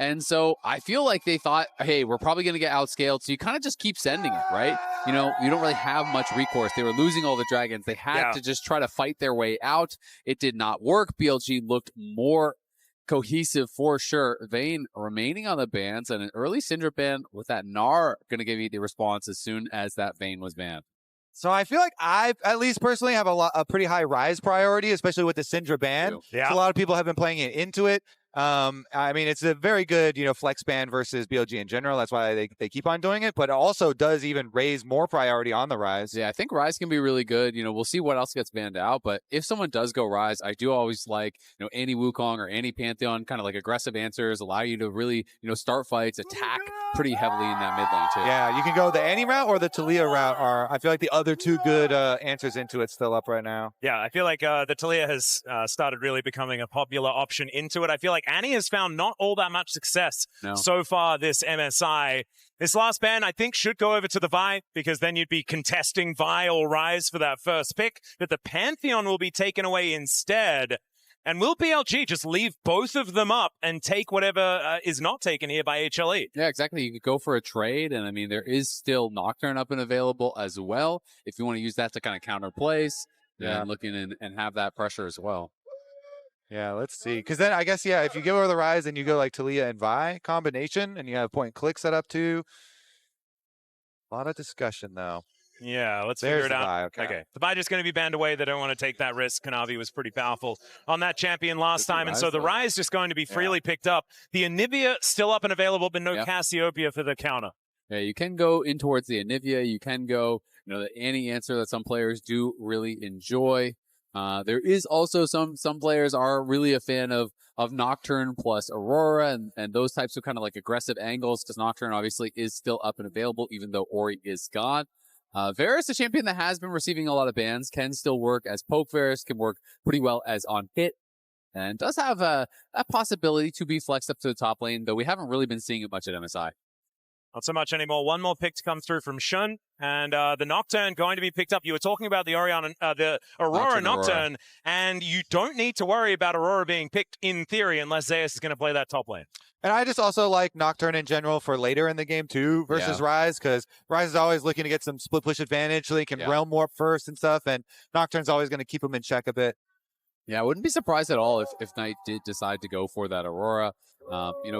And so I feel like they thought, hey, we're probably going to get outscaled. So you kind of just keep sending it, right? You know, you don't really have much recourse. They were losing all the dragons. They had to just try to fight their way out. It did not work. BLG looked more cohesive for sure. Vayne remaining on the bans, and an early Syndra ban with that Gnar going to give you the response as soon as that Vayne was banned. So I feel like I, at least personally, have a pretty high Ryze priority, especially with the Syndra ban. Yeah. So a lot of people have been playing it into it. I mean, it's a very good, flex ban versus BLG in general. That's why they keep on doing it. But it also does even raise more priority on the Ryze. Yeah, I think Ryze can be really good. We'll see what else gets banned out. But if someone does go Ryze, I do always like, any Wukong or any Pantheon, kind of like aggressive answers, allow you to really, start fights, attack pretty heavily in that mid lane too. Yeah, you can go the Annie route or the Taliyah route. I feel like the other two good answers into it still up right now. Yeah, I feel like the Taliyah has started really becoming a popular option into it. I feel like Annie has found not all that much success so far this MSI. This last ban, I think, should go over to the Vi, because then you'd be contesting Vi or Ryze for that first pick. But the Pantheon will be taken away instead. And will BLG just leave both of them up and take whatever is not taken here by HLE? Yeah, exactly. You could go for a trade, and I mean, there is still Nocturne up and available as well if you want to use that to kind of counter plays. And looking and have that pressure as well. Yeah, let's see. Because then I guess, if you go over the Ryze and you go like Taliyah and Vi combination, and you have point and click set up too. A lot of discussion though. Yeah, let's There's figure it the out. Vi, okay. The Vi just going to be banned away. They don't want to take that risk. Kanavi was pretty powerful on that champion last time, and so the Ryze just going to be freely picked up. The Anivia still up and available, but no Cassiopeia for the counter. Yeah, you can go in towards the Anivia. You can go, the Annie answer that some players do really enjoy. There is also some players are really a fan of Nocturne plus Aurora and those types of kind of like aggressive angles, because Nocturne obviously is still up and available even though Ori is gone. Varus, a champion that has been receiving a lot of bans, can still work as poke Varus, can work pretty well as on hit, and does have a possibility to be flexed up to the top lane, though we haven't really been seeing it much at MSI. Not so much anymore. One more pick to come through from Shun, and the Nocturne going to be picked up. You were talking about the the Aurora Nocturne, and you don't need to worry about Aurora being picked in theory unless Zeus is going to play that top lane. And I just also like Nocturne in general for later in the game too versus Ryze, because Ryze is always looking to get some split push advantage so they can realm warp first and stuff, and Nocturne's always going to keep them in check a bit. Yeah, I wouldn't be surprised at all if Knight did decide to go for that Aurora.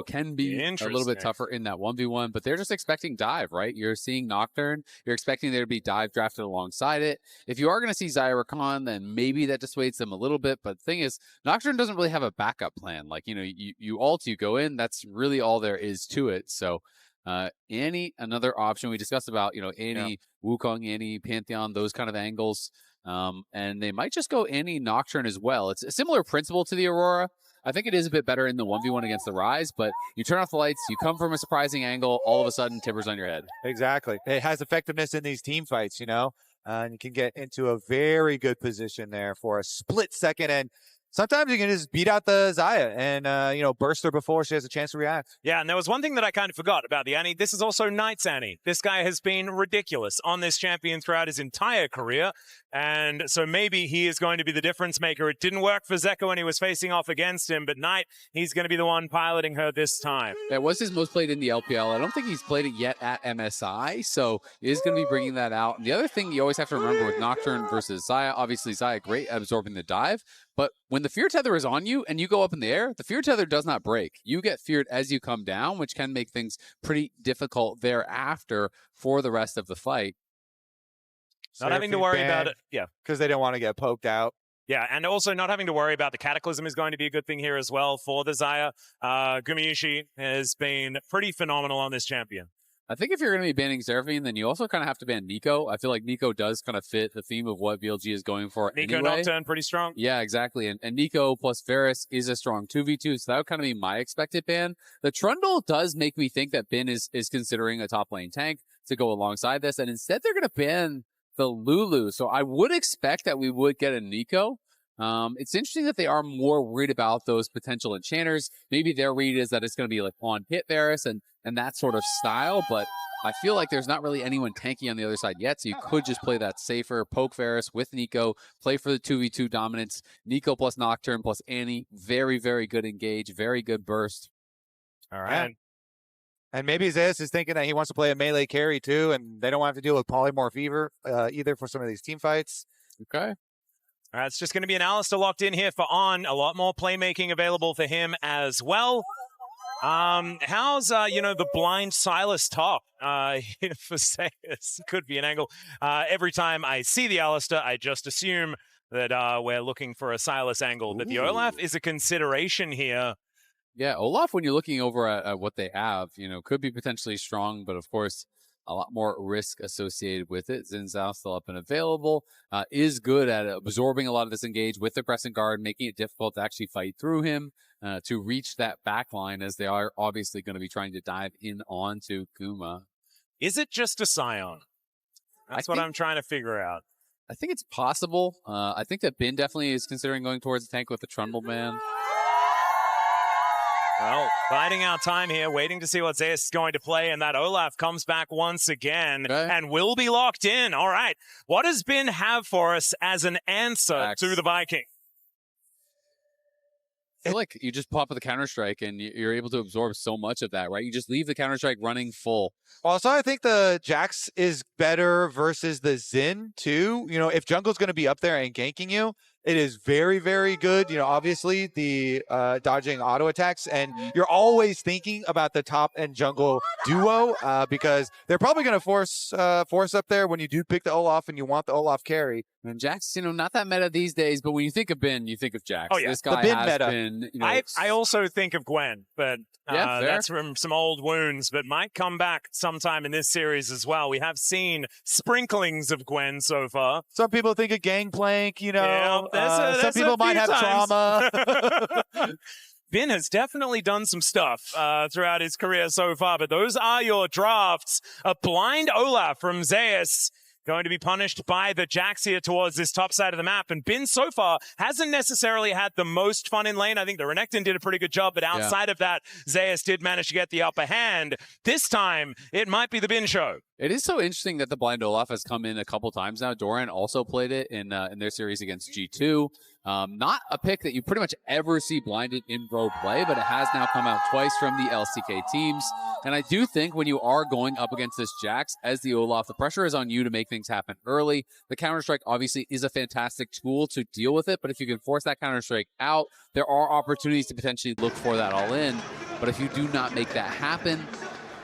Can be a little bit tougher in that 1v1, but they're just expecting dive, right? You're seeing Nocturne. You're expecting there to be dive drafted alongside it. If you are going to see Xayah Rakan, then maybe that dissuades them a little bit. But the thing is, Nocturne doesn't really have a backup plan. Like, you ult, you go in. That's really all there is to it. So Annie, another option. We discussed about, Annie, Wukong, Annie, Pantheon, those kind of angles. And they might just go Annie Nocturne as well. It's a similar principle to the Aurora. I think it is a bit better in the 1v1 against the Ryze, but you turn off the lights, you come from a surprising angle, all of a sudden Timber's on your head. Exactly. It has effectiveness in these team fights, and you can get into a very good position there for a split second, and sometimes you can just beat out the Xayah and, burst her before she has a chance to react. Yeah, and there was one thing that I kind of forgot about the Annie. This is also Knight's Annie. This guy has been ridiculous on this champion throughout his entire career, and so maybe he is going to be the difference maker. It didn't work for Zeka when he was facing off against him, but Knight, he's going to be the one piloting her this time. That was his most played in the LPL. I don't think he's played it yet at MSI, so he is going to be bringing that out. And the other thing you always have to remember with Nocturne versus Xayah, obviously Xayah great at absorbing the dive, but when the fear tether is on you and you go up in the air, the fear tether does not break. You get feared as you come down, which can make things pretty difficult thereafter for the rest of the fight. Not having to worry about it. Yeah. Because they don't want to get poked out. Yeah, and also not having to worry about the Cataclysm is going to be a good thing here as well for the Xayah. Gumayusi has been pretty phenomenal on this champion. I think if you're going to be banning Seraphine, then you also kind of have to ban Nico. I feel like Nico does kind of fit the theme of what BLG is going for Nico anyway. Nocturne, pretty strong. Yeah, exactly. And Nico plus Varus is a strong 2v2, so that would kind of be my expected ban. The Trundle does make me think that Bin is considering a top lane tank to go alongside this, and instead they're going to ban the Lulu. So I would expect that we would get a Nico. It's interesting that they are more worried about those potential enchanters. Maybe their read is that it's going to be like on hit Varus and that sort of style, but I feel like there's not really anyone tanky on the other side yet, so you could just play that safer, poke Varus with Nico, play for the 2v2 dominance, Nico plus Nocturne plus Annie, very, very good engage, very good burst. All right. Yeah. And maybe Zeus is thinking that he wants to play a melee carry too, and they don't want to have to deal with polymorph either for some of these team fights. Okay. All right, it's just going to be an Alistar locked in here for On. A lot more playmaking available for him as well. How's, the blind Silas top for Zeus? Could be an angle. Every time I see the Alistar, I just assume that we're looking for a Silas angle. But the Olaf is a consideration here. Yeah, Olaf, when you're looking over at what they have, could be potentially strong, but of course, a lot more risk associated with it. Zhao still up and available, is good at absorbing a lot of this engage with the crescent guard, making it difficult to actually fight through him, to reach that back line, as they are obviously going to be trying to dive in onto Kuma. Is it just a Scion? That's what I'm trying to figure out. I think it's possible. I think that Bin definitely is considering going towards the tank with the Trundle Man. Well, biding our time here, waiting to see what Zeus is going to play, and that Olaf comes back once again and will be locked in. All right. What does Bin have for us as an answer to the Viking? I feel like you just pop with the Counter-Strike and you're able to absorb so much of that, right? You just leave the Counter-Strike running full. Also, I think the Jax is better versus the Xin, too. If jungle's going to be up there and ganking you, it is very, very good. Obviously, the dodging auto attacks, and you're always thinking about the top and jungle duo because they're probably going to force up there when you do pick the Olaf and you want the Olaf carry. And Jax, not that meta these days, but when you think of Bin, you think of Jax. Oh, yeah. This guy has been, I also think of Gwen, but that's from some old wounds, but might come back sometime in this series as well. We have seen sprinklings of Gwen so far. Some people think of Gangplank, there's some people might have trauma. Bin has definitely done some stuff throughout his career so far, but those are your drafts. A blind Olaf from Zeus going to be punished by the Jax here towards this top side of the map. And Bin so far hasn't necessarily had the most fun in lane. I think the Renekton did a pretty good job, but outside of that, Zeus did manage to get the upper hand. This time, it might be the Bin show. It is so interesting that the blind Olaf has come in a couple times now. Doran also played it in their series against G2. Not a pick that you pretty much ever see blinded in pro play, but it has now come out twice from the LCK teams. And I do think when you are going up against this Jax as the Olaf, the pressure is on you to make things happen early. The Counter-Strike obviously is a fantastic tool to deal with it, but if you can force that Counter-Strike out, there are opportunities to potentially look for that all in. But if you do not make that happen,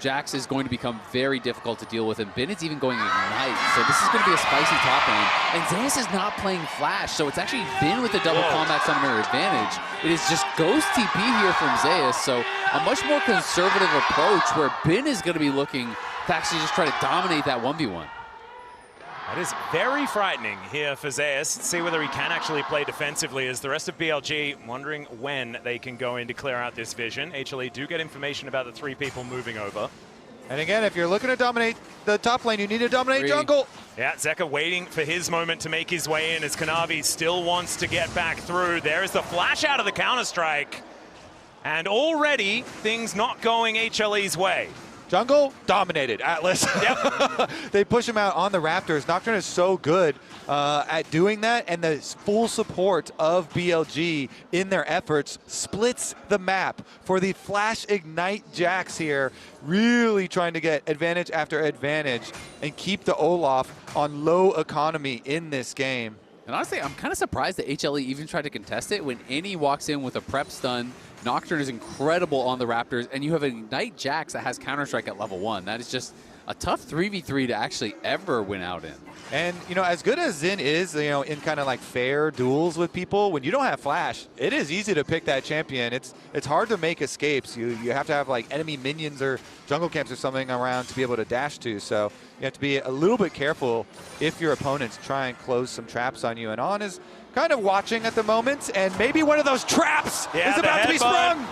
Jax is going to become very difficult to deal with, and Bin is even going Ignite, so this is going to be a spicy top lane. And Zeus is not playing Flash, so it's actually Bin with the double combat summoner advantage. It is just Ghost TP here from Zeus, so a much more conservative approach where Bin is going to be looking to actually just try to dominate that 1v1. That is very frightening here for Zeus. Let's see whether he can actually play defensively, as the rest of BLG wondering when they can go in to clear out this vision. HLE do get information about the 3 people moving over. And again, if you're looking to dominate the top lane, you need to dominate jungle. Yeah, Zeka waiting for his moment to make his way in, as Kanavi still wants to get back through. There is the flash out of the Counter-Strike. And already, things not going HLE's way. Jungle dominated, Atlus. Yep. They push him out on the Raptors. Nocturne is so good at doing that, and the full support of BLG in their efforts splits the map for the Flash Ignite Jax here, really trying to get advantage after advantage and keep the Olaf on low economy in this game. And honestly, I'm kind of surprised that HLE even tried to contest it. When Annie walks in with a prep stun, Nocturne is incredible on the Raptors, and you have an Ignite Jax that has Counter-Strike at level 1. That is just a tough 3v3 to actually ever win out in. And, as good as Xin is, in kind of like fair duels with people, when you don't have Flash, it is easy to pick that champion. It's hard to make escapes. You have to have like enemy minions or jungle camps or something around to be able to dash to. So you have to be a little bit careful if your opponents try and close some traps on you. And On is kind of watching at the moment, and maybe one of those traps is about to be sprung.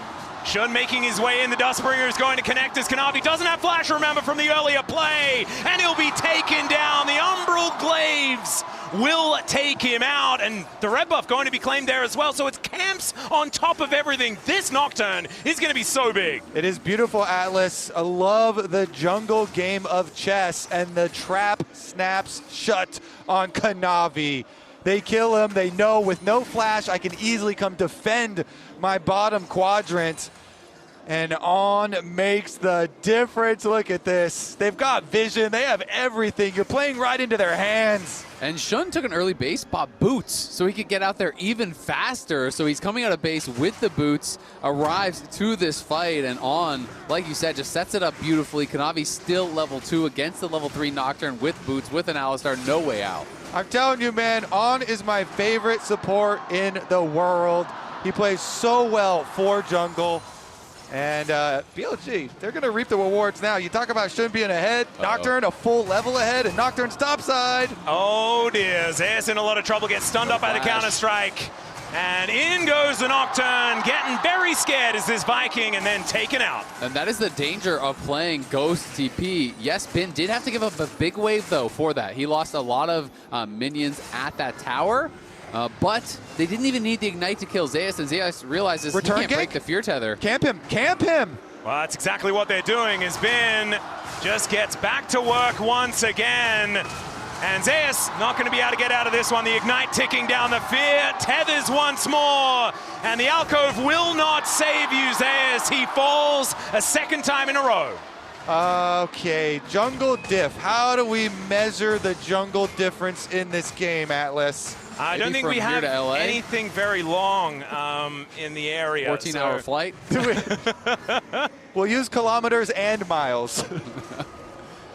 Shun making his way in. The Dustbringer is going to connect as Kanavi doesn't have Flash, remember, from the earlier play. And he'll be taken down. The Umbral Glaives will take him out. And the red buff going to be claimed there as well. So it's camps on top of everything. This Nocturne is going to be so big. It is beautiful, Atlus. I love the jungle game of chess. And the trap snaps shut on Kanavi. They kill him. They know with no Flash, I can easily come defend my bottom quadrant. And On makes the difference. Look at this. They've got vision. They have everything. You're playing right into their hands. And Shun took an early base spot boots so he could get out there even faster. So he's coming out of base with the boots, arrives to this fight, and On, like you said, just sets it up beautifully. Kanavi still level 2 against the level 3 Nocturne with boots, with an Alistar, no way out. I'm telling you, man, On is my favorite support in the world. He plays so well for jungle. And BLG, they're going to reap the rewards now. You talk about Shun being ahead, Nocturne a full level ahead, and Nocturne's topside. Oh dear, Zeus in a lot of trouble, gets stunned up by the counter-strike. And in goes the Nocturne, getting very scared as this Viking, and then taken out. And that is the danger of playing Ghost TP. Yes, Bin did have to give up a big wave, though, for that. He lost a lot of minions at that tower. But they didn't even need the Ignite to kill Zeus, and Zeus realizes he can't break the Fear Tether. Camp him, camp him! Well, that's exactly what they're doing, is Bin just gets back to work once again. And Zeus not going to be able to get out of this one. The Ignite ticking down, the Fear tethers once more. And the Alcove will not save you, Zeus. He falls a second time in a row. Okay, jungle diff. How do we measure the jungle difference in this game, Atlus? I don't think we have anything very long in the area. 14-hour flight. We'll use kilometers and miles.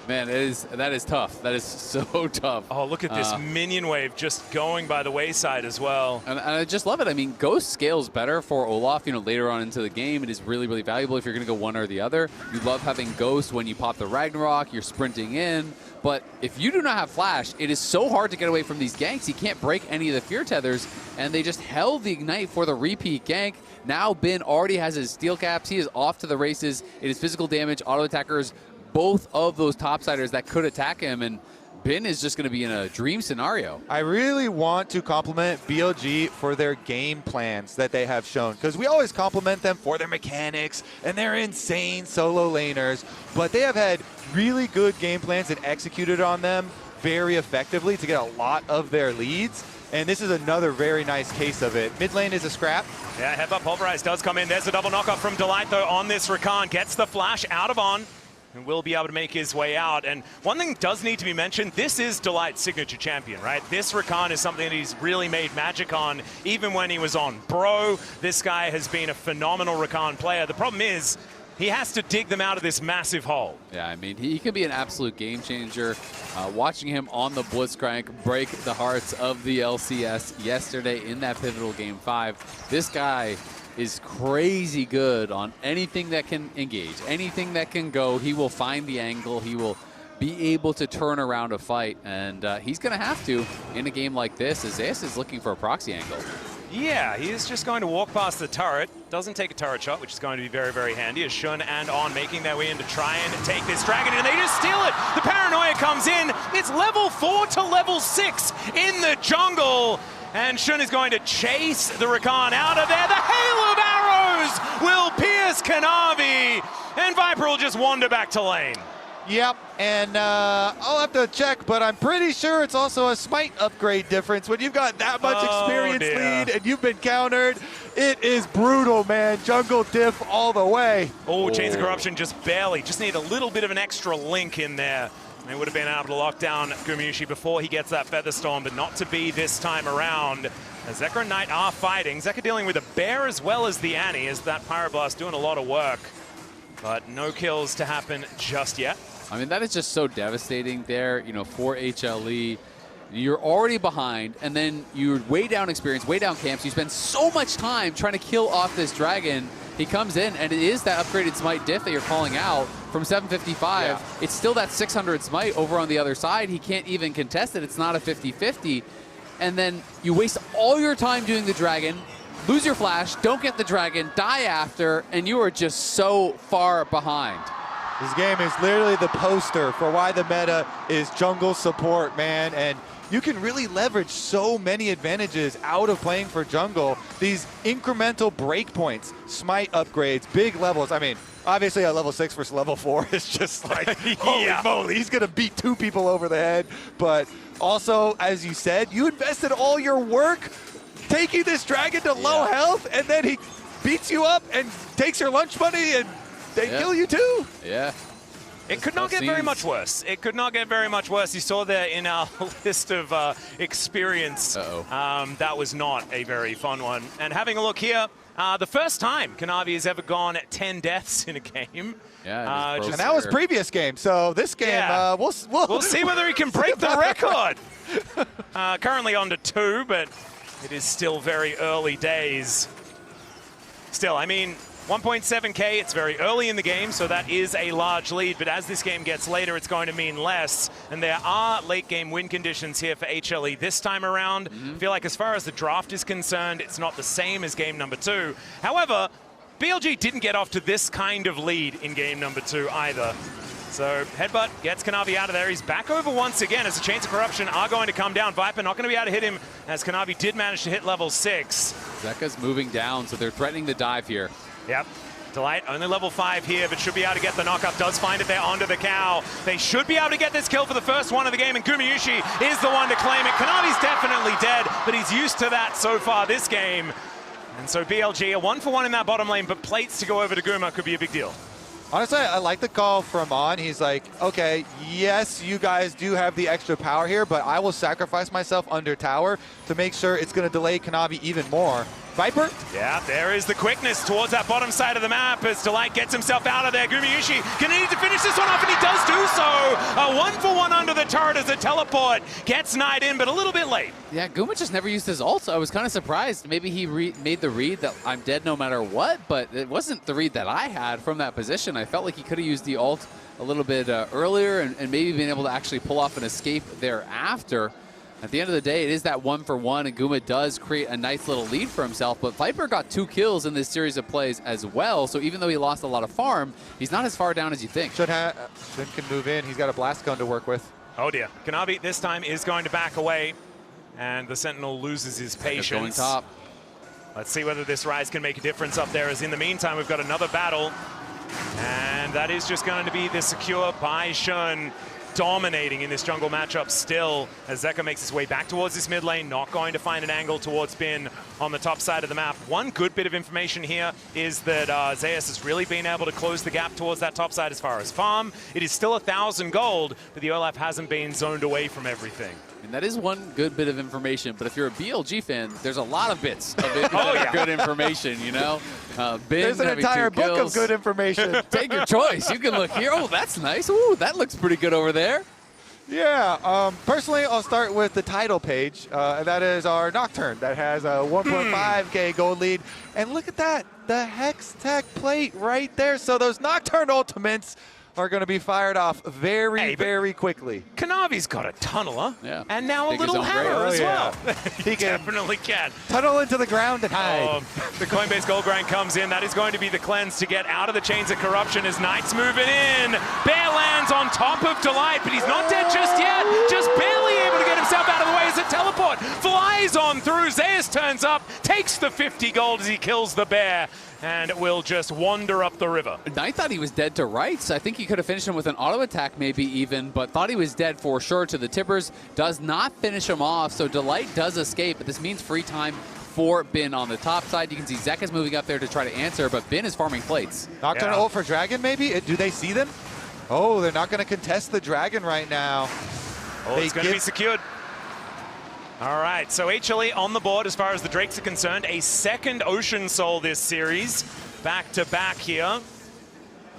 Man, that is tough. That is so tough. Oh, look at this minion wave just going by the wayside as well. And I just love it. I mean, Ghost scales better for Olaf, you know, later on into the game. It is really, really valuable if you're going to go one or the other. You love having Ghost when you pop the Ragnarok, you're sprinting in. But if you do not have Flash, it is so hard to get away from these ganks. He can't break any of the Fear Tethers, and they just held the Ignite for the repeat gank. Now Bin already has his steel caps. He is off to the races. It is physical damage, auto attackers, both of those topsiders that could attack him, and Bin is just going to be in a dream scenario. I really want to compliment BLG for their game plans that they have shown, because we always compliment them for their mechanics and their insane solo laners, but they have had really good game plans and executed on them very effectively to get a lot of their leads. And this is another very nice case of it. Mid lane is a scrap. Yeah, Headbutt Pulverize does come in. There's a double knockoff from Delight, though, on this Rakan. Gets the flash out of On, and will be able to make his way out. And one thing does need to be mentioned, this is Delight's signature champion, right? This Rakan is something that he's really made magic on, even when he was on Bro. This guy has been a phenomenal Rakan player. The problem is, he has to dig them out of this massive hole. Yeah, I mean, he can be an absolute game changer. Watching him on the Blitzcrank break the hearts of the LCS yesterday in that pivotal Game 5, this guy is crazy good on anything that can engage, anything that can go. He will find the angle. He will be able to turn around a fight, and he's going to have to in a game like this, as Zeus is looking for a proxy angle. Yeah, he is just going to walk past the turret. Doesn't take a turret shot, which is going to be very, very handy, as Shun and On making their way in to try and take this dragon, and they just steal it. The paranoia comes in. It's level 4 to level 6 in the jungle. And Shun is going to chase the Rakan out of there. The hail of arrows will pierce Kanavi. And Viper will just wander back to lane. Yep, and I'll have to check, but I'm pretty sure it's also a smite upgrade difference. When you've got that much experience lead and you've been countered, it is brutal, man. Jungle diff all the way. Oh, Chains of Corruption just barely. Just need a little bit of an extra link in there. They would have been able to lock down Gumayusi before he gets that Featherstorm, but not to be this time around. As Zeka and Knight are fighting. Zeka dealing with a bear as well as the Annie, as that Pyroblast doing a lot of work. But no kills to happen just yet. I mean, that is just so devastating there, you know, for HLE. You're already behind, and then you're way down experience, way down camps. You spend so much time trying to kill off this dragon. He comes in, and it is that upgraded smite diff that you're calling out from 755. Yeah. It's still that 600 smite over on the other side. He can't even contest it. It's not a 50-50. And then you waste all your time doing the dragon, lose your flash, don't get the dragon, die after, and you are just so far behind. This game is literally the poster for why the meta is jungle support, man. And you can really leverage so many advantages out of playing for jungle. These incremental breakpoints, smite upgrades, big levels. I mean, obviously at level 6 versus level 4 is just like, holy moly, he's going to beat 2 people over the head. But also, as you said, you invested all your work taking this dragon to low health, and then he beats you up and takes your lunch money, and they kill you too. Yeah. It could not get very much worse. It could not get very much worse. You saw there in our list of experience. That was not a very fun one. And having a look here, the first time Kanavi has ever gone 10 deaths in a game. Yeah, and that was previous game. So this game, we'll see whether he can break the record. Currently on to 2, but it is still very early days. Still, I mean, 1.7K, it's very early in the game, so that is a large lead, but as this game gets later, it's going to mean less, and there are late-game win conditions here for HLE this time around. I feel like as far as the draft is concerned, it's not the same as game number 2. However, BLG didn't get off to this kind of lead in game number 2 either. So Headbutt gets Kanavi out of there. He's back over once again as the Chains of Corruption are going to come down. Viper not going to be able to hit him as Kanavi did manage to hit level 6. Zeka's moving down, so they're threatening the dive here. Yep. Delight only level 5 here, but should be able to get the knockup. Does find it there onto the cow. They should be able to get this kill for the first one of the game, and Gumayusi is the one to claim it. Kanavi's definitely dead, but he's used to that so far this game. And so BLG, a 1-for-1 in that bottom lane, but plates to go over to Guma could be a big deal. Honestly, I like the call from On. He's like, okay, yes, you guys do have the extra power here, but I will sacrifice myself under tower to make sure it's going to delay Kanavi even more. Viper? Yeah, there is the quickness towards that bottom side of the map as Delight gets himself out of there. Gumayusi gonna need to finish this one off, and he does do so. A 1-for-1 under the turret as a teleport gets Knight in, but a little bit late. Yeah, Guma just never used his ult. I was kind of surprised. Maybe he made the read that I'm dead no matter what, but it wasn't the read that I had from that position. I felt like he could have used the ult a little bit earlier and maybe been able to actually pull off an escape thereafter. At the end of the day, it is that 1-for-1, and Guma does create a nice little lead for himself, but Viper got 2 kills in this series of plays as well, so even though he lost a lot of farm, he's not as far down as you think. Shun can move in. He's got a blast gun to work with. Oh dear. Kanavi this time is going to back away, and the Sentinel loses his patience. Going top. Let's see whether this Ryze can make a difference up there, as in the meantime, we've got another battle, and that is just going to be the secure by Shun. Dominating in this jungle matchup still, as Zeka makes his way back towards this mid lane, not going to find an angle towards Bin on the top side of the map. One good bit of information here is that Zeus has really been able to close the gap towards that top side as far as farm. It is still 1,000 gold, but the Olaf hasn't been zoned away from everything. And that is one good bit of information, but if you're a BLG fan, there's a lot of bits of it that are good information, you know? There's an entire book of good information. Take your choice. You can look here. Oh, that's nice. Ooh, that looks pretty good over there. Yeah, personally, I'll start with the title page, and that is our Nocturne that has a 1.5K gold lead. And look at that, the Hex Tech plate right there. So those Nocturne ultimates are going to be fired off very quickly. Kanavi's got a tunneler, and now Take a little hammer as well. He definitely can. Tunnel into the ground and hide. The Coinbase Gold Grind comes in. That is going to be the cleanse to get out of the Chains of Corruption as Knight's moving in. Bear lands on top of Delight, but he's not dead just yet. Just barely able to get himself out of the way as a teleport. Flies on through. Zeus turns up, takes the 50 gold as he kills the bear, and will just wander up the river. Knight thought he was dead to Ryze. I think he could have finished him with an auto attack maybe even, but thought he was dead for sure to the Tippers. Does not finish him off, so Delight does escape, but this means free time for Bin on the top side. You can see Zeka's moving up there to try to answer, but Bin is farming plates. Nocturne ult for Dragon maybe? Do they see them? Oh, they're not going to contest the Dragon right now. Oh, it's going to be secured. All right, so HLE on the board as far as the Drakes are concerned. A second Ocean Soul this series, back-to-back here.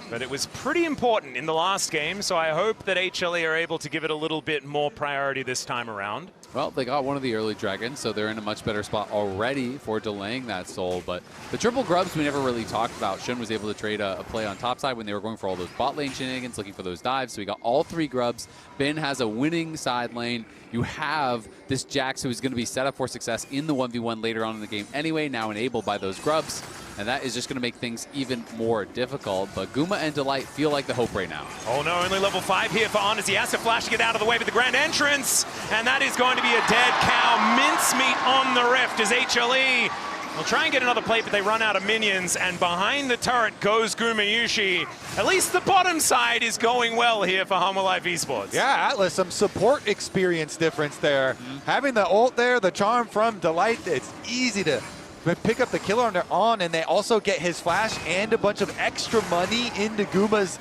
But it was pretty important in the last game, so I hope that HLE are able to give it a little bit more priority this time around. Well, they got one of the early dragons, so they're in a much better spot already for delaying that soul. But the triple grubs we never really talked about. Shun was able to trade a play on top side when they were going for all those bot lane shenanigans, looking for those dives. So we got all 3 grubs. Bin has a winning side lane. You have this Jax who is going to be set up for success in the 1v1 later on in the game anyway, now enabled by those grubs. And that is just going to make things even more difficult. But Guma and Delight feel like the hope right now. Oh no, only level 5 here for On as he has to flash to get out of the way with the grand entrance. And that is going to be a dead cow. Mincemeat on the rift as HLE will try and get another plate, but they run out of minions. And behind the turret goes Gumayusi. At least the bottom side is going well here for Hanwha eSports. Yeah, Atlus, some support experience difference there. Having the ult there, the charm from Delight, it's easy to pick up the kill on, and they also get his flash and a bunch of extra money into Guma's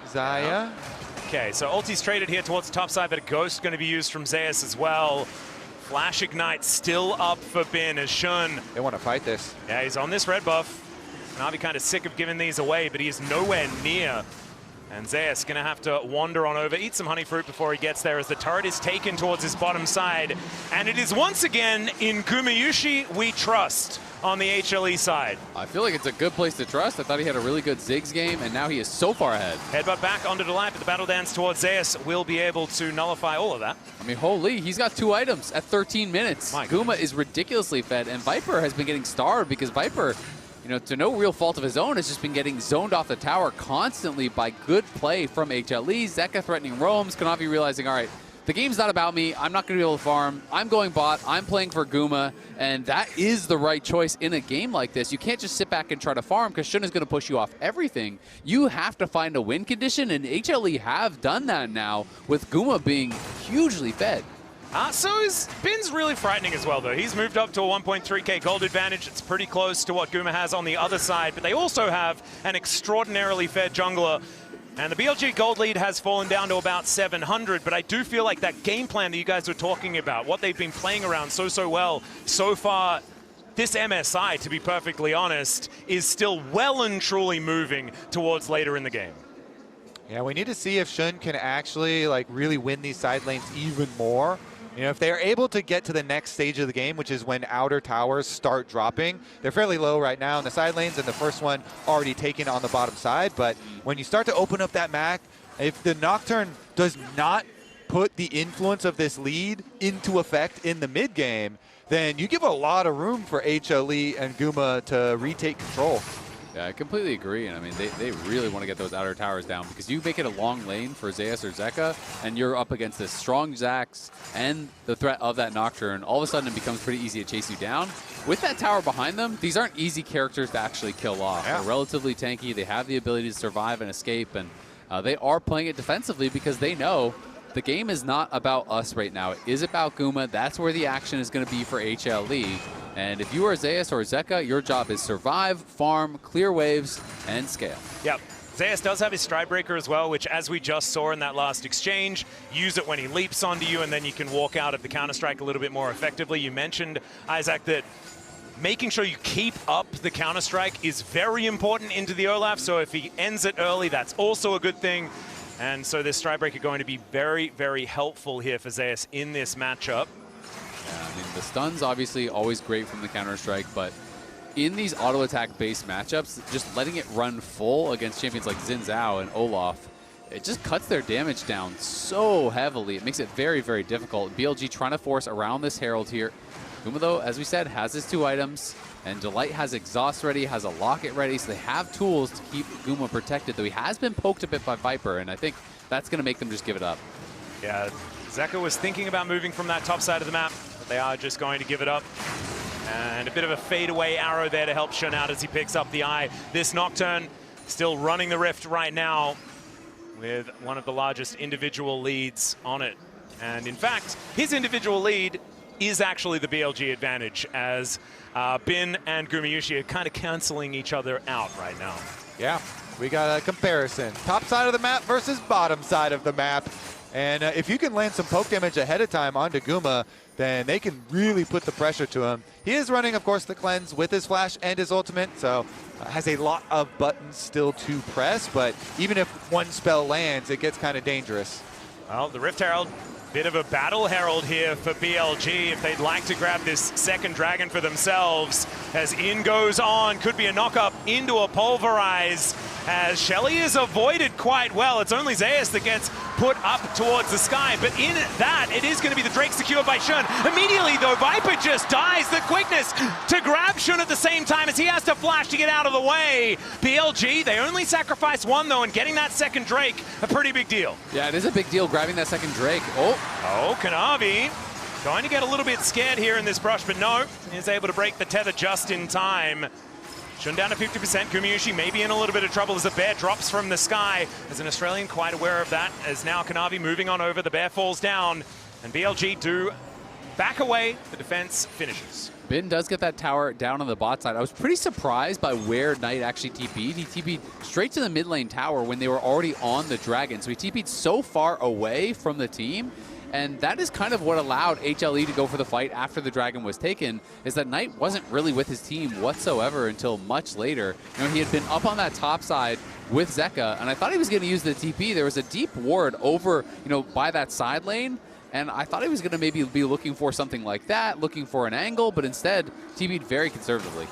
Xayah. Okay, so ulti's traded here towards the top side, but a ghost going to be used from Zeus as well. Flash Ignite still up for Bin as Shun. They want to fight this. Yeah, he's on this red buff. Kanavi kind of sick of giving these away, but he is nowhere near. And Zeus going to have to wander on over, eat some honey fruit before he gets there as the turret is taken towards his bottom side. And it is once again in Gumayusi we trust on the HLE side. I feel like it's a good place to trust. I thought he had a really good Ziggs game, and now he is so far ahead. Headbutt back onto the life, but the battle dance towards Zeus will be able to nullify all of that. I mean, holy, he's got 2 items at 13 minutes. My Guma is ridiculously fed, and Viper has been getting starved because Viper, you know, to no real fault of his own, has just been getting zoned off the tower constantly by good play from HLE. Zeka threatening roams, Kanavi realizing, all right, the game's not about me. I'm not going to be able to farm. I'm going bot. I'm playing for Guma, and that is the right choice in a game like this. You can't just sit back and try to farm because Shun is going to push you off everything. You have to find a win condition, and HLE have done that now with Guma being hugely fed. So Bin's really frightening as well, though. He's moved up to a 1.3k gold advantage. It's pretty close to what Guma has on the other side, but they also have an extraordinarily fed jungler. And the BLG gold lead has fallen down to about 700, but I do feel like that game plan that you guys were talking about, what they've been playing around so well so far, this MSI, to be perfectly honest, is still well and truly moving towards later in the game. Yeah, we need to see if Shun can actually like really win these side lanes even more. You know, if they're able to get to the next stage of the game, which is when outer towers start dropping, they're fairly low right now in the side lanes, and the first one already taken on the bottom side. But when you start to open up that map, if the Nocturne does not put the influence of this lead into effect in the mid game, then you give a lot of room for HLE and Guma to retake control. Yeah, I completely agree. And I mean, they really want to get those outer towers down because you make it a long lane for Zeus or Zeka, and you're up against this strong Zax and the threat of that Nocturne. All of a sudden, it becomes pretty easy to chase you down. With that tower behind them, these aren't easy characters to actually kill off. Yeah. They're relatively tanky. They have the ability to survive and escape, and they are playing it defensively because they know the game is not about us right now. It is about Guma. That's where the action is going to be for HLE. And if you are Zeus or Zeka, your job is survive, farm, clear waves, and scale. Yep. Zeus does have his Stride Breaker as well, which, as we just saw in that last exchange, use it when he leaps onto you, and then you can walk out of the Counter-Strike a little bit more effectively. You mentioned, Isaac, that making sure you keep up the Counter-Strike is very important into the Olaf, so if he ends it early, that's also a good thing. And so this Stride Breaker going to be very, very helpful here for Zeus in this matchup. Yeah, I mean, the stun's obviously always great from the Counter-Strike, but in these auto-attack based matchups, just letting it run full against champions like Zhao and Olaf, it just cuts their damage down so heavily. It makes it very, very difficult. BLG trying to force around this Herald here. Guma, though, as we said, has his 2 items, and Delight has Exhaust ready, has a Locket ready, so they have tools to keep Guma protected, though he has been poked a bit by Viper, and I think that's going to make them just give it up. Yeah, Zeka was thinking about moving from that top side of the map, but they are just going to give it up. And a bit of a fadeaway arrow there to help Shun out as he picks up the eye. This Nocturne still running the Rift right now with one of the largest individual leads on it. And in fact, his individual lead is actually the BLG advantage, as Bin and Gumayusi are kind of canceling each other out right now. Yeah, we got a comparison. Top side of the map versus bottom side of the map. And if you can land some poke damage ahead of time onto Guma, then they can really put the pressure to him. He is running, of course, the cleanse with his flash and his ultimate, so has a lot of buttons still to press, but even if one spell lands, it gets kind of dangerous. Well, the Rift Herald, bit of a battle herald here for BLG if they'd like to grab this second dragon for themselves. As in goes on, could be a knock-up into a pulverize, as Shelly is avoided quite well. It's only Zeus that gets put up towards the sky, but in that, it is going to be the Drake secured by Shun. Immediately, though, Viper just dies. The quickness to grab Shun at the same time as he has to flash to get out of the way. BLG, they only sacrifice 1, though, and getting that second Drake, a pretty big deal. Yeah, it is a big deal grabbing that second Drake. Oh, Kanavi going to get a little bit scared here in this brush, but no, is able to break the tether just in time. Shun down to 50%. Gumayusi may be in a little bit of trouble as the bear drops from the sky. As an Australian, quite aware of that. As now Kanavi moving on over, the bear falls down, and BLG do back away. The defense finishes. Bin does get that tower down on the bot side. I was pretty surprised by where Knight actually TP'd. He TP'd straight to the mid lane tower when they were already on the Dragon. So he TP'd so far away from the team. And that is kind of what allowed HLE to go for the fight after the Dragon was taken, is that Knight wasn't really with his team whatsoever until much later. You know, he had been up on that top side with Zeka, and I thought he was going to use the TP. There was a deep ward over, you know, by that side lane, and I thought he was going to maybe be looking for something like that, looking for an angle, but instead TP'd very conservatively.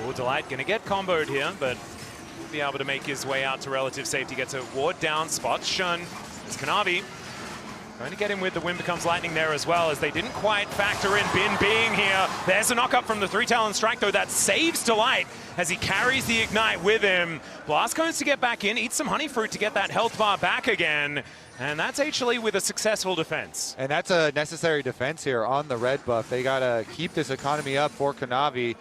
Oh, Delight going to get comboed here, but be able to make his way out to relative safety. Gets a ward down, spots Shun. It's Kanavi. Going to get him with the Wind Becomes Lightning there as well, as they didn't quite factor in Bin being here. There's a knock-up from the 3-Talon Strike, though. That saves Delight as he carries the Ignite with him. Blast goes to get back in, eats some Honey Fruit to get that health bar back again. And that's HLE with a successful defense. And that's a necessary defense here on the red buff. They got to keep this economy up for Kanavi.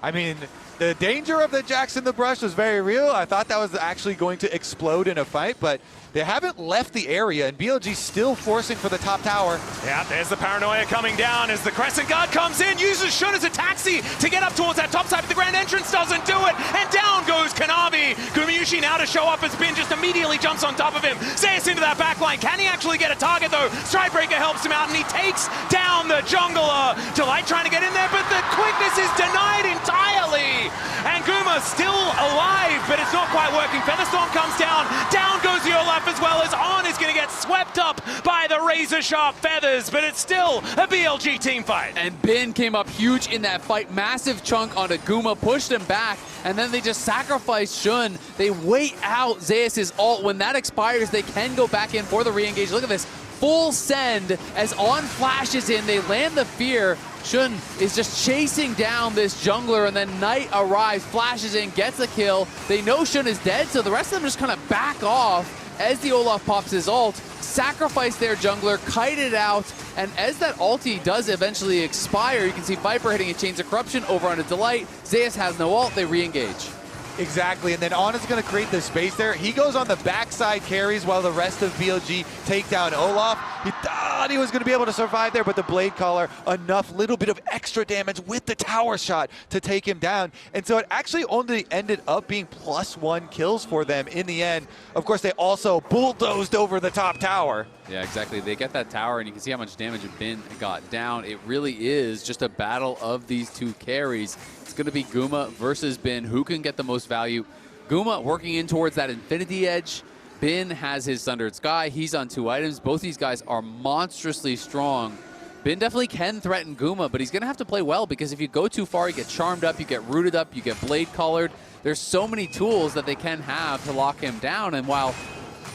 I mean, the danger of the Jackson the Brush was very real. I thought that was actually going to explode in a fight, but they haven't left the area, and BLG still forcing for the top tower. Yeah, there's the Paranoia coming down as the Crescent Guard comes in, uses Shun as a taxi to get up towards that top side, but the Grand Entrance doesn't do it, and down goes Kanavi. Gumayusi now to show up as Bin just immediately jumps on top of him. Zeus into that backline. Can he actually get a target, though? Stridebreaker helps him out, and he takes down the jungler. Delight trying to get in there, but the quickness is denied entirely. And Guma still alive, but it's not quite working. Featherstorm comes down. Down goes the Olaf, as well as On is going to get swept up by the razor-sharp feathers, but it's still a BLG team fight. And Bin came up huge in that fight. Massive chunk onto Guma, pushed him back, and then they just sacrifice Shun. They wait out Zeus' ult. When that expires, they can go back in for the re-engage. Look at this. Full send as On flashes in. They land the fear. Shun is just chasing down this jungler, and then Knight arrives, flashes in, gets a kill. They know Shun is dead, so the rest of them just kind of back off as the Olaf pops his ult, sacrifice their jungler, kite it out, and as that ulti does eventually expire, you can see Viper hitting a Chains of Corruption over onto Delight. Zeus has no ult, they re-engage. Exactly, and then On is going to create the space there. He goes on the backside carries while the rest of BLG take down Olaf. He thought he was going to be able to survive there, but the Blade Caller, enough little bit of extra damage with the tower shot to take him down. And so it actually only ended up being +1 kills for them in the end. Of course, they also bulldozed over the top tower. Yeah, exactly. They get that tower, and you can see how much damage Bin got down. It really is just a battle of these two carries. It's going to be Guma versus Bin. Who can get the most value? Guma working in towards that Infinity Edge. Bin has his Sundered Sky. He's on 2 items. Both these guys are monstrously strong. Bin definitely can threaten Guma, but he's going to have to play well, because if you go too far, you get charmed up, you get rooted up, you get blade collared. There's so many tools that they can have to lock him down, and while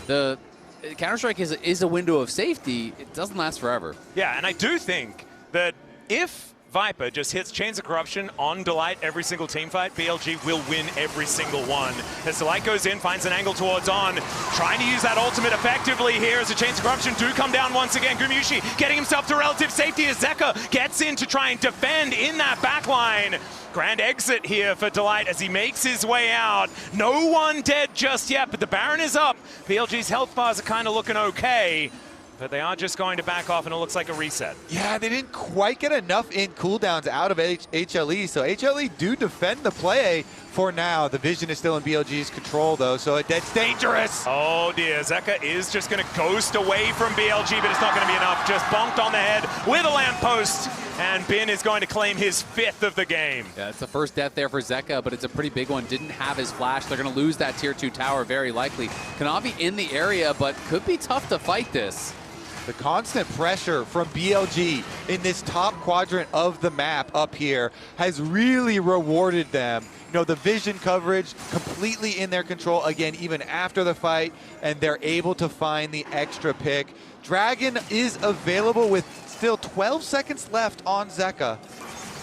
the Counter-Strike is a window of safety, it doesn't last forever. Yeah, and I do think that if Viper just hits Chains of Corruption on Delight every single team fight, BLG will win every single one. As Delight goes in, finds an angle towards On, trying to use that ultimate effectively here as the Chains of Corruption do come down once again. Gumayusi getting himself to relative safety as Zeka gets in to try and defend in that backline. Grand exit here for Delight as he makes his way out. No one dead just yet, but the Baron is up. BLG's health bars are kind of looking okay, but they are just going to back off, and it looks like a reset. Yeah, they didn't quite get enough in cooldowns out of HLE, so HLE do defend the play for now. The vision is still in BLG's control, though, so that's dangerous. Oh, dear. Zeka is just going to ghost away from BLG, but it's not going to be enough. Just bonked on the head with a lamppost, and Bin is going to claim his 5th of the game. Yeah, it's the first death there for Zeka, but it's a pretty big one. Didn't have his flash. They're going to lose that tier 2 tower very likely. Kanavi in the area, but could be tough to fight this. The constant pressure from BLG in this top quadrant of the map up here has really rewarded them. You know, the vision coverage completely in their control, again, even after the fight, and they're able to find the extra pick. Dragon is available with still 12 seconds left on Zeka.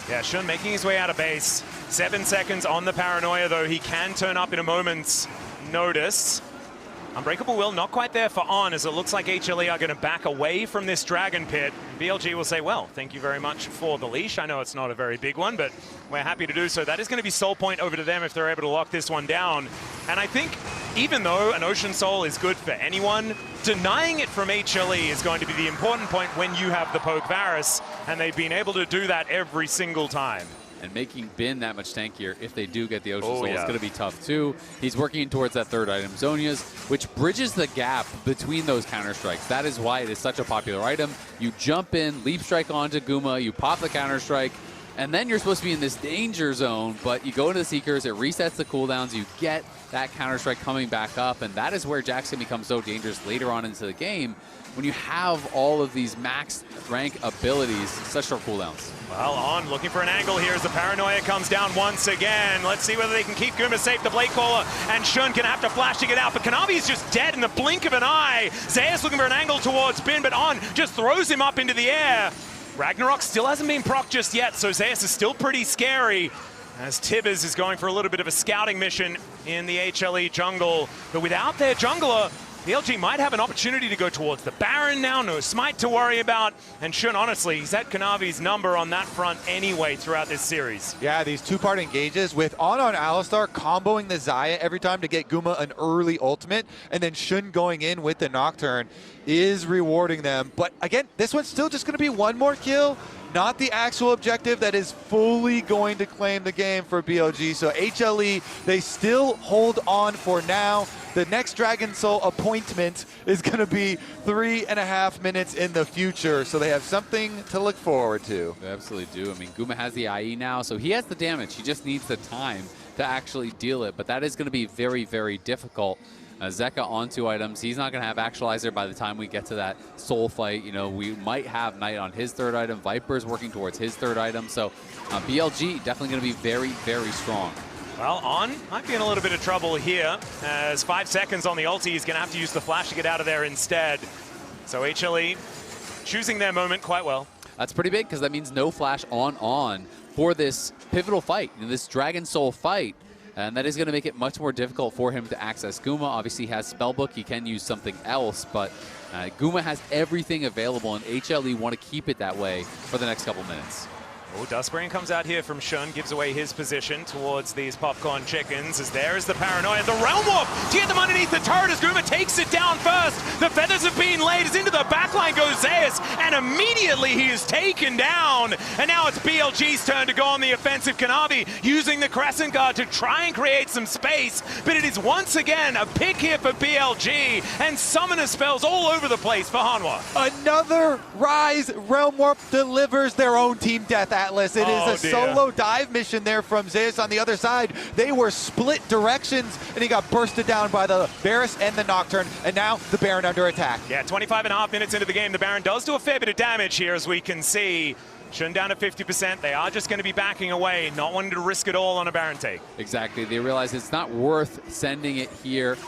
Yeah, Shun making his way out of base. 7 seconds on the Paranoia, though. He can turn up in a moment's notice. Unbreakable Will not quite there for On, as it looks like HLE are going to back away from this Dragon Pit. BLG will say, well, thank you very much for the leash. I know it's not a very big one, but we're happy to do so. That is going to be soul point over to them if they're able to lock this one down. And I think even though an Ocean Soul is good for anyone, denying it from HLE is going to be the important point when you have the poke Varus. and they've been able to do that every single time. And making Bin that much tankier if they do get the Ocean Soul is going to be tough too. He's working towards that third item, Zhonya's, which bridges the gap between those counter-strikes. That is why it is such a popular item. You jump in, leap strike onto Guma, you pop the counter-strike, and then you're supposed to be in this danger zone, but you go into the Seekers, it resets the cooldowns, you get that counter-strike coming back up, and that is where Jax can become so dangerous later on into the game when you have all of these max rank abilities, such short cooldowns. Well, On looking for an angle here as the Paranoia comes down once again. Let's see whether they can keep Guma safe. The Blade Caller and Shun can have to flash to get out, but Kanavi is just dead in the blink of an eye. Xayah's looking for an angle towards Bin, but On just throws him up into the air. Ragnarok still hasn't been proc just yet, so Zeus is still pretty scary as Tibbers is going for a little bit of a scouting mission in the HLE jungle. But without their jungler, BLG might have an opportunity to go towards the Baron now. No Smite to worry about. And Shun, honestly, he's at Kanavi's number on that front anyway throughout this series. Yeah, these two-part engages with on Alistar comboing the Xayah every time to get Guma an early ultimate, and then Shun going in with the Nocturne is rewarding them. But again, this one's still just going to be one more kill, not the actual objective that is fully going to claim the game for BLG. So HLE, they still hold on for now. The next Dragon Soul appointment is going to be 3.5 minutes in the future, so they have something to look forward to. They absolutely do. I mean, Guma has the IE now, so he has the damage. He just needs the time to actually deal it, but that is going to be very, very difficult. Zeka on 2 items. He's not going to have Actualizer by the time we get to that Soul fight. You know, we might have Knight on his 3rd item. Viper's working towards his 3rd item, so BLG definitely going to be very, very strong. Well, On might be in a little bit of trouble here, as 5 seconds on the ulti. He's going to have to use the flash to get out of there instead. So HLE choosing their moment quite well. That's pretty big, because that means no flash on for this pivotal fight, this Dragon Soul fight. And that is going to make it much more difficult for him to access Guma. Obviously, he has Spellbook. He can use something else, but Guma has everything available, and HLE want to keep it that way for the next couple minutes. Oh, Dustbrain comes out here from Shun, gives away his position towards these popcorn chickens, as there is the Paranoia. The Realm Warp to get them underneath the turret as Guma takes it down first. The feathers have been laid, as into the backline goes Zeus, and immediately he is taken down. And now it's BLG's turn to go on the offensive. Kanavi using the Crescent Guard to try and create some space, but it is once again a pick here for BLG, and summoner spells all over the place for Hanwha. Another Ryze Realm Warp delivers their own team death, Atlus. It is a solo dive mission there from Zeus on the other side. They were split directions, and he got bursted down by the Varus and the Nocturne, and now the Baron under attack. Yeah, 25.5 minutes into the game. The Baron does do a fair bit of damage here, as we can see. Shun down to 50%. They are just going to be backing away, not wanting to risk it all on a Baron take. Exactly. They realize it's not worth sending it here.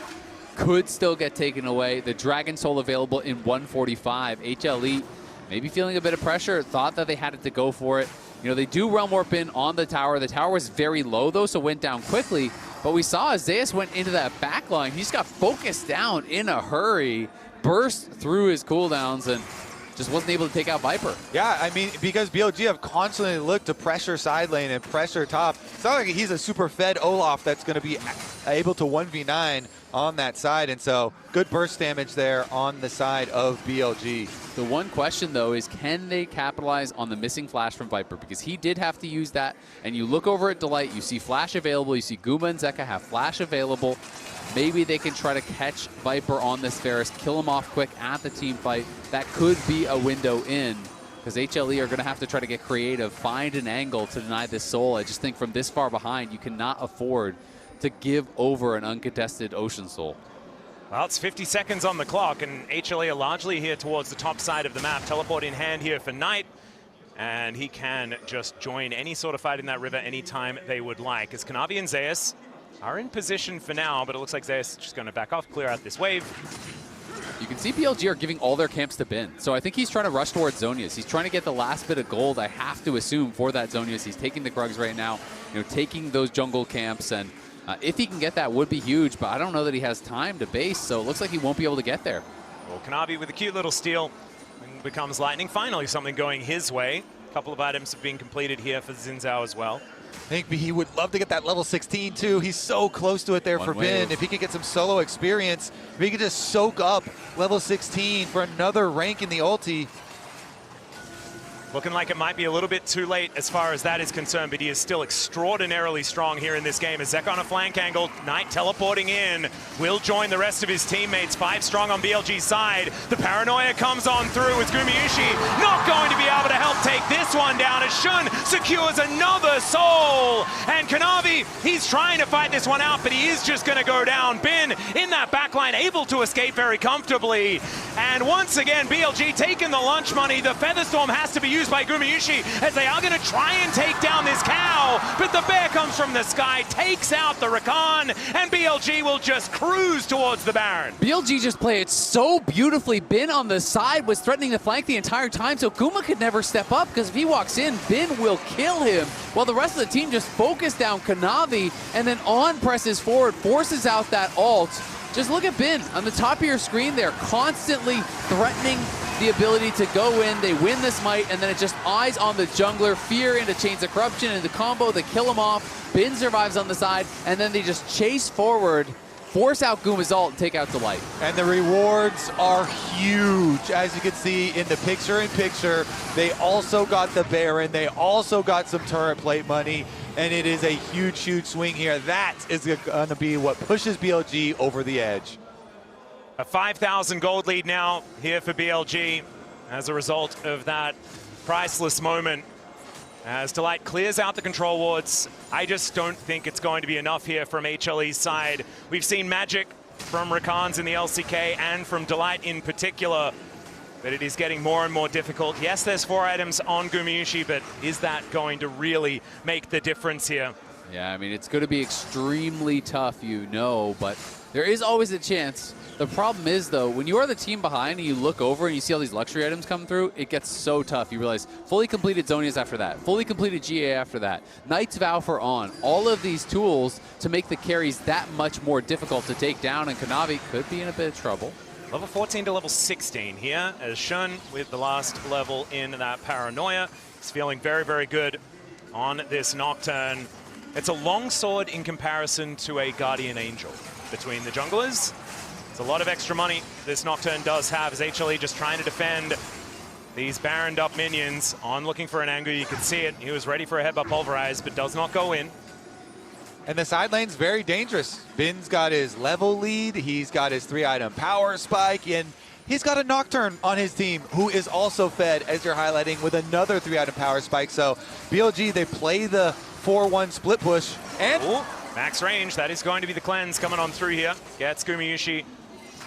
Could still get taken away. The Dragon Soul available in 145. HLE maybe feeling a bit of pressure, thought that they had it to go for it. You know, they do Realm Warp in on the tower. The tower was very low, though, so went down quickly. But we saw as Zeus went into that backline, he just got focused down in a hurry, burst through his cooldowns, and just wasn't able to take out Viper. Yeah, I mean, because BLG have constantly looked to pressure side lane and pressure top. It's not like he's a super fed Olaf that's going to be able to 1v9 on that side, and so good burst damage there on the side of BLG. The one question, though, is can they capitalize on the missing flash from Viper? Because he did have to use that, and you look over at Delight, you see flash available, you see Guma and Zeka have flash available. Maybe they can try to catch Viper on this Varus, kill him off quick at the team fight. That could be a window in, because HLE are going to have to try to get creative, find an angle to deny this soul. I just think from this far behind, you cannot afford to give over an uncontested Ocean Soul. Well, it's 50 seconds on the clock, and HLE are largely here towards the top side of the map. Teleport in hand here for Knight, and he can just join any sort of fight in that river anytime they would like. As Kanavi and Zeus are in position for now, but it looks like Zeus is just going to back off, clear out this wave. You can see BLG are giving all their camps to Bin. So I think he's trying to rush towards Zhonya's. He's trying to get the last bit of gold, I have to assume, for that Zhonya's. He's taking the Krugs right now, you know, taking those jungle camps, and if he can get that, would be huge, but I don't know that he has time to base, so it looks like he won't be able to get there. Well, Kanavi with a cute little steal becomes lightning. Finally, something going his way. A couple of items have been completed here for Zhao as well. I think he would love to get that level 16 too. He's so close to it there for Bin. If he could get some solo experience, if he could just soak up level 16 for another rank in the ulti. Looking like it might be a little bit too late as far as that is concerned, but he is still extraordinarily strong here in this game. As Zeka on a flank angle, Knight teleporting in, will join the rest of his teammates. 5 strong on BLG's side. The paranoia comes on through with Gumayusi not going to be able to help take this one down as Shun secures another soul. And Kanavi, he's trying to fight this one out, but he is just going to go down. Bin in that backline, able to escape very comfortably. And once again, BLG taking the lunch money. The Featherstorm has to be used by Gumayusi as they are going to try and take down this cow, but the bear comes from the sky, takes out the Rakan, and BLG will just cruise towards the Baron. BLG just played it so beautifully. Bin on the side was threatening to flank the entire time, so Guma could never step up because if he walks in, Bin will kill him, while the rest of the team just focus down Kanavi and then on presses forward, forces out that ult. Just look at Bin on the top of your screen there, constantly threatening the ability to go in. They win this might, and then it just eyes on the jungler, fear into Chains of Corruption, and the combo, they kill him off. Bin survives on the side, and then they just chase forward, force out Guma's ult, and take out Delight. And the rewards are huge. As you can see in the picture-in-picture, they also got the Baron, they also got some turret plate money, and it is a huge, huge swing here. That is going to be what pushes BLG over the edge. A 5,000 gold lead now here for BLG as a result of that priceless moment. As Delight clears out the control wards, I just don't think it's going to be enough here from HLE's side. We've seen magic from Rakan's in the LCK and from Delight in particular, but it is getting more and more difficult. Yes, there's 4 items on Gumayusi, but is that going to really make the difference here? Yeah, I mean, it's going to be extremely tough, you know, but there is always a chance. The problem is, though, when you are the team behind and you look over and you see all these luxury items come through, it gets so tough. You realize fully completed Zonias after that, fully completed GA after that, Knight's Vow for On, all of these tools to make the carries that much more difficult to take down, and Kanavi could be in a bit of trouble. Level 14 to level 16 here, as Shun with the last level in that paranoia. He's feeling very, very good on this Nocturne. It's a long sword in comparison to a Guardian Angel between the junglers. It's a lot of extra money this Nocturne does have, as HLE just trying to defend these Baroned up minions. On looking for an angle, you can see it. He was ready for a headbutt pulverize, but does not go in. And the side lane's very dangerous. Bin's got his level lead, he's got his 3-item power spike, and he's got a Nocturne on his team who is also fed, as you're highlighting, with another 3-item power spike. So BLG, they play the 4-1 split push, and ooh, max range, that is going to be the cleanse coming on through here. Gets Gumayusi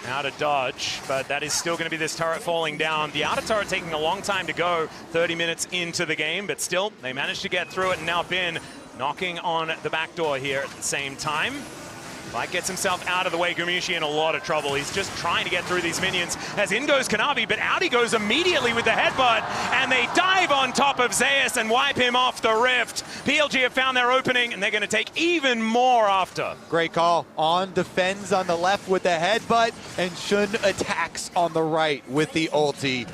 out of dodge, but that is still going to be this turret falling down. The outer turret taking a long time to go, 30 minutes into the game, but still, they managed to get through it, and now Bin knocking on the back door here at the same time. Light gets himself out of the way. Gumayusi in a lot of trouble. He's just trying to get through these minions. As in goes Kanavi, but out he goes immediately with the headbutt, and they dive on top of Zeus and wipe him off the rift. BLG have found their opening, and they're going to take even more after. Great call. On defends on the left with the headbutt, and Shun attacks on the right with the ulti.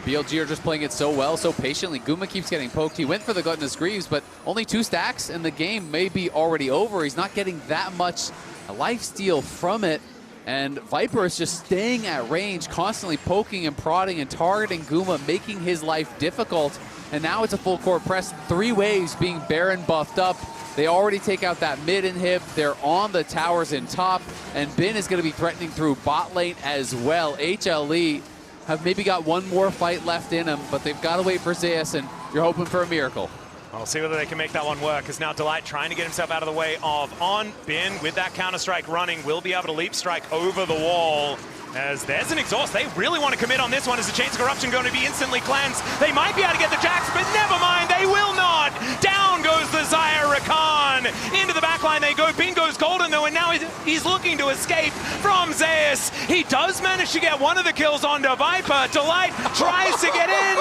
BLG are just playing it so well, so patiently. Guma keeps getting poked. He went for the Gluttonous Greaves, but only 2 stacks, and the game may be already over. He's not getting that much lifesteal from it, and Viper is just staying at range, constantly poking and prodding and targeting Guma, making his life difficult. And now it's a full court press. 3 waves being Baron buffed up. They already take out that mid inhib. They're on the towers in top, and Bin is going to be threatening through bot lane as well. HLE have maybe got one more fight left in them, but they've got to wait for Zeus, and you're hoping for a miracle. We'll see whether they can make that one work, as now Delight trying to get himself out of the way of On. Bin with that counter-strike running will be able to leap strike over the wall. As there's an exhaust. They really want to commit on this one. As the Chains of Corruption going to be instantly cleansed. They might be able to get the Jax, but never mind, they will not. Down goes the Xayah Rakan. Into the backline they go. Bin goes golden though, and now he's looking to escape from Zeus. He does manage to get one of the kills onto Viper. Delight tries to get in,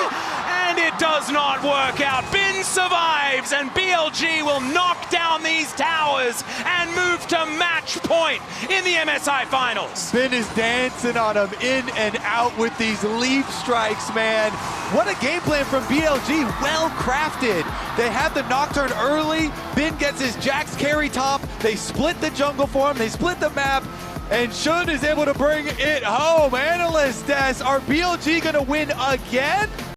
and it does not work out. Bin survives, and BLG will knock down these towers and move to match point in the MSI Finals. Bin is dancing on him in and out with these leap strikes, man. What a game plan from BLG, well crafted. They have the Nocturne early, Bin gets his Jax carry top, they split the jungle for him, they split the map, and Shun is able to bring it home. Analyst Des, are BLG gonna win again?